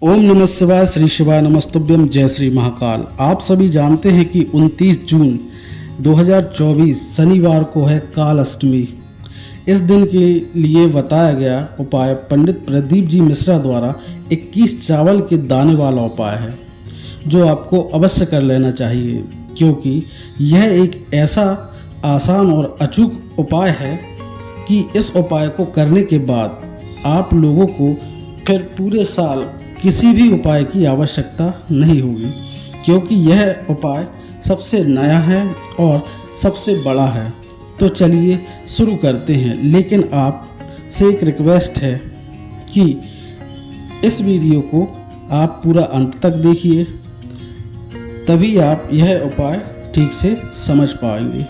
ओम नमः शिवाय, श्री शिवाय नमस्तुभ्यम, जय श्री महाकाल। आप सभी जानते हैं कि 29 जून 2024 शनिवार को है काल अष्टमी। इस दिन के लिए बताया गया उपाय पंडित प्रदीप जी मिश्रा द्वारा 21 चावल के दाने वाला उपाय है, जो आपको अवश्य कर लेना चाहिए, क्योंकि यह एक ऐसा आसान और अचूक उपाय है कि इस उपाय को करने के बाद आप लोगों को फिर पूरे साल किसी भी उपाय की आवश्यकता नहीं होगी, क्योंकि यह उपाय सबसे नया है और सबसे बड़ा है। तो चलिए शुरू करते हैं, लेकिन आप से एक रिक्वेस्ट है कि इस वीडियो को आप पूरा अंत तक देखिए, तभी आप यह उपाय ठीक से समझ पाएंगे।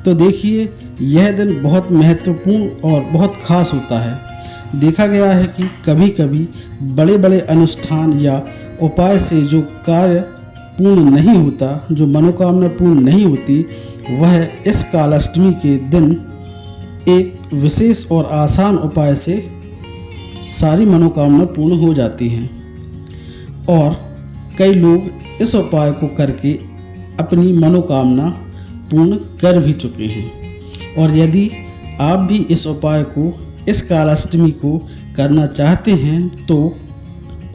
तो देखिए, यह दिन बहुत महत्वपूर्ण और बहुत खास होता है। देखा गया है कि कभी कभी बड़े बड़े अनुष्ठान या उपाय से जो कार्य पूर्ण नहीं होता, जो मनोकामना पूर्ण नहीं होती, वह इस कालाष्टमी के दिन एक विशेष और आसान उपाय से सारी मनोकामना पूर्ण हो जाती हैं। और कई लोग इस उपाय को करके अपनी मनोकामना पूर्ण कर भी चुके हैं। और यदि आप भी इस उपाय को, इस कालाष्टमी को करना चाहते हैं, तो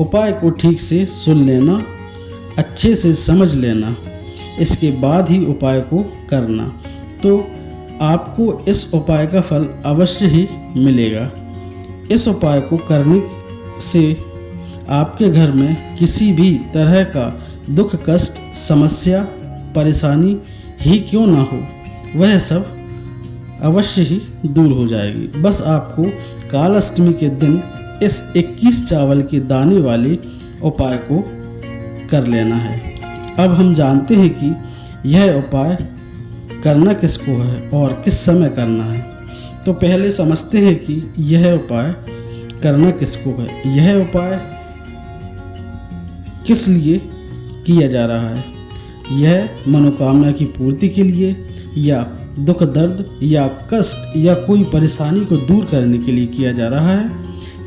उपाय को ठीक से सुन लेना, अच्छे से समझ लेना, इसके बाद ही उपाय को करना, तो आपको इस उपाय का फल अवश्य ही मिलेगा। इस उपाय को करने से आपके घर में किसी भी तरह का दुख, कष्ट, समस्या, परेशानी ही क्यों ना हो, वह सब अवश्य ही दूर हो जाएगी। बस आपको कालाष्टमी के दिन इस 21 चावल के दाने वाले उपाय को कर लेना है। अब हम जानते हैं कि यह उपाय करना किसको है और किस समय करना है। तो पहले समझते हैं कि यह उपाय करना किसको है। यह उपाय किस लिए किया जा रहा है? यह मनोकामना की पूर्ति के लिए, या दुख, दर्द या कष्ट या कोई परेशानी को दूर करने के लिए किया जा रहा है,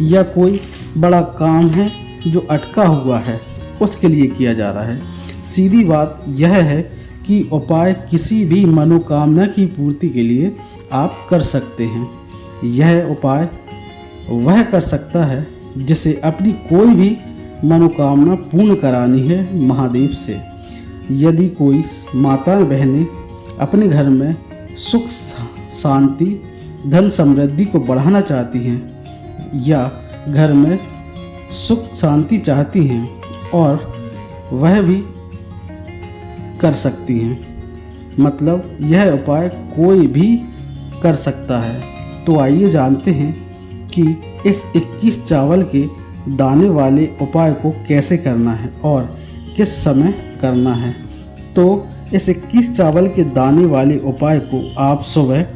या कोई बड़ा काम है जो अटका हुआ है उसके लिए किया जा रहा है। सीधी बात यह है कि उपाय किसी भी मनोकामना की पूर्ति के लिए आप कर सकते हैं। यह उपाय वह कर सकता है जिसे अपनी कोई भी मनोकामना पूर्ण करानी है महादेव से। यदि कोई माताएं बहनें अपने घर में सुख, शांति, धन, समृद्धि को बढ़ाना चाहती हैं, या घर में सुख शांति चाहती हैं, और वह भी कर सकती हैं। मतलब यह उपाय कोई भी कर सकता है। तो आइए जानते हैं कि इस 21 चावल के दाने वाले उपाय को कैसे करना है और किस समय करना है। तो इस 21 चावल के दाने वाले उपाय को आप सुबह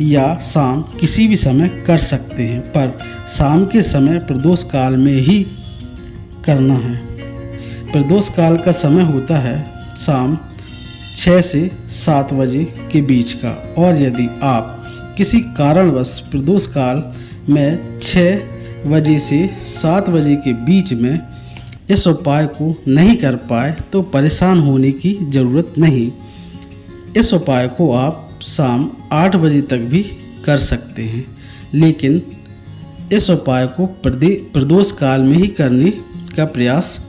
या शाम किसी भी समय कर सकते हैं, पर शाम के समय प्रदोष काल में ही करना है। प्रदोष काल का समय होता है शाम 6 से 7 बजे के बीच का। और यदि आप किसी कारणवश प्रदोष काल में 6 बजे से 7 बजे के बीच में इस उपाय को नहीं कर पाए, तो परेशान होने की ज़रूरत नहीं। इस उपाय को आप शाम 8 बजे तक भी कर सकते हैं, लेकिन इस उपाय को प्रदोष काल में ही करने का प्रयास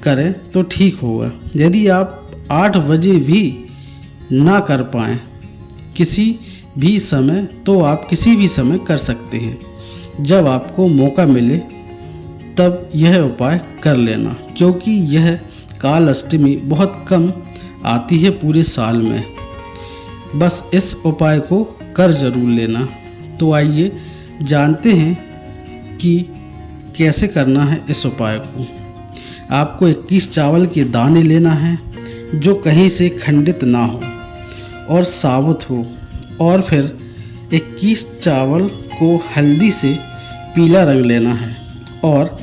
करें तो ठीक होगा। यदि आप 8 बजे भी ना कर पाएँ किसी भी समय, तो आप किसी भी समय कर सकते हैं। जब आपको मौका मिले तब यह उपाय कर लेना, क्योंकि यह काल अष्टमी बहुत कम आती है पूरे साल में। बस इस उपाय को कर जरूर लेना। तो आइए जानते हैं कि कैसे करना है इस उपाय को। आपको 21 चावल के दाने लेना है, जो कहीं से खंडित ना हो और साबुत हो। और फिर 21 चावल को हल्दी से पीला रंग लेना है, और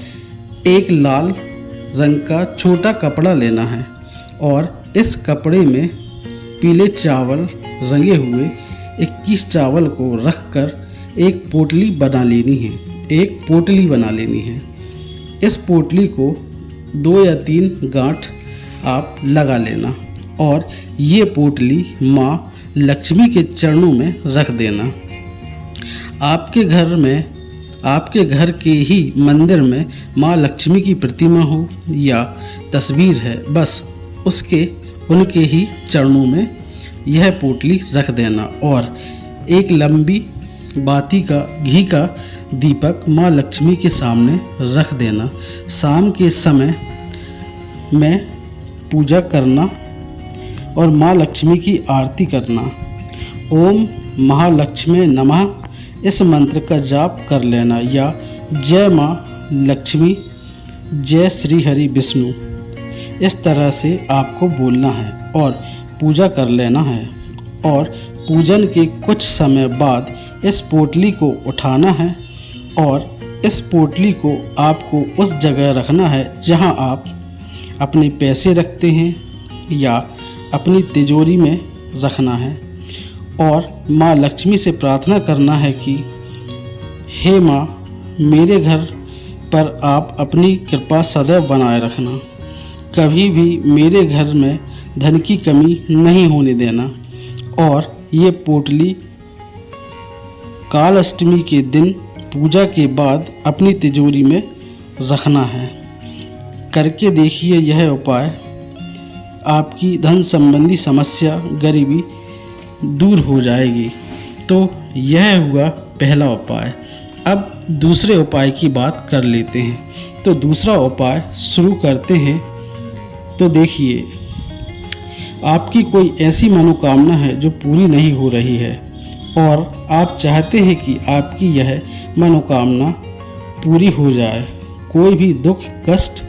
एक लाल रंग का छोटा कपड़ा लेना है, और इस कपड़े में पीले चावल रंगे हुए 21 चावल को रखकर एक पोटली बना लेनी है। इस पोटली को 2 या 3 गांठ आप लगा लेना और ये पोटली माँ लक्ष्मी के चरणों में रख देना। आपके घर के ही मंदिर में माँ लक्ष्मी की प्रतिमा हो या तस्वीर है, बस उनके ही चरणों में यह पोटली रख देना और एक लंबी बाती का घी का दीपक माँ लक्ष्मी के सामने रख देना। शाम के समय में पूजा करना और माँ लक्ष्मी की आरती करना। ओम महालक्ष्मी नमः इस मंत्र का जाप कर लेना या जय माँ लक्ष्मी, जय श्री हरि विष्णु, इस तरह से आपको बोलना है और पूजा कर लेना है। और पूजन के कुछ समय बाद इस पोटली को उठाना है और इस पोटली को आपको उस जगह रखना है जहां आप अपने पैसे रखते हैं या अपनी तिजोरी में रखना है और माँ लक्ष्मी से प्रार्थना करना है कि हे माँ, मेरे घर पर आप अपनी कृपा सदैव बनाए रखना, कभी भी मेरे घर में धन की कमी नहीं होने देना। और ये पोटली काल अष्टमी के दिन पूजा के बाद अपनी तिजोरी में रखना है। करके देखिए, यह उपाय आपकी धन संबंधी समस्या, गरीबी दूर हो जाएगी। तो यह हुआ पहला उपाय। अब दूसरे उपाय की बात कर लेते हैं। तो दूसरा उपाय शुरू करते हैं। तो देखिए, आपकी कोई ऐसी मनोकामना है जो पूरी नहीं हो रही है और आप चाहते हैं कि आपकी यह मनोकामना पूरी हो जाए, कोई भी दुख कष्ट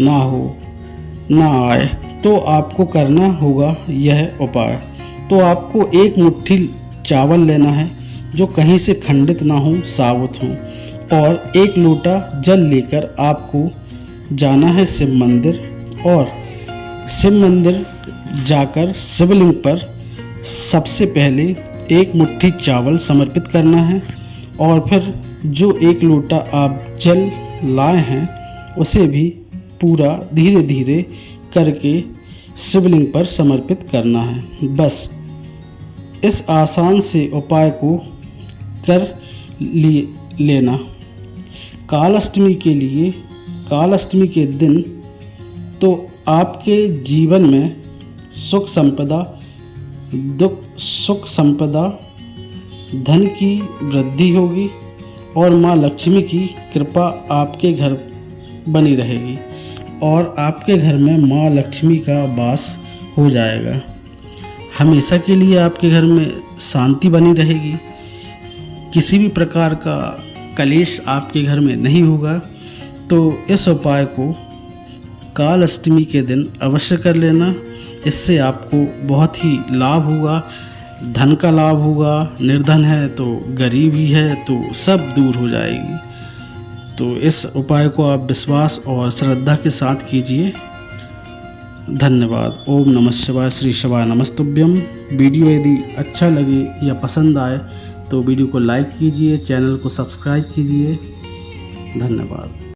ना आए, तो आपको करना होगा यह उपाय। तो आपको 1 मुट्ठी चावल लेना है जो कहीं से खंडित ना हो, साबुत हो, और 1 लोटा जल लेकर आपको जाना है शिव मंदिर और शिव मंदिर जाकर शिवलिंग पर सबसे पहले 1 मुट्ठी चावल समर्पित करना है और फिर जो 1 लोटा आप जल लाए हैं उसे भी पूरा धीरे धीरे करके शिवलिंग पर समर्पित करना है। बस इस आसान से उपाय को कर लेना। काल अष्टमी के दिन तो आपके जीवन में सुख संपदा धन की वृद्धि होगी और माँ लक्ष्मी की कृपा आपके घर बनी रहेगी और आपके घर में माँ लक्ष्मी का वास हो जाएगा। हमेशा के लिए आपके घर में शांति बनी रहेगी, किसी भी प्रकार का कलेश आपके घर में नहीं होगा। तो इस उपाय को काल अष्टमी के दिन अवश्य कर लेना। इससे आपको बहुत ही लाभ होगा, धन का लाभ होगा, निर्धन है तो गरीबी है तो सब दूर हो जाएगी। तो इस उपाय को आप विश्वास और श्रद्धा के साथ कीजिए। धन्यवाद। ओम नमः शिवाय, श्री शिवाय नमस्तुभ्यम। वीडियो यदि अच्छा लगे या पसंद आए तो वीडियो को लाइक कीजिए, चैनल को सब्सक्राइब कीजिए। धन्यवाद।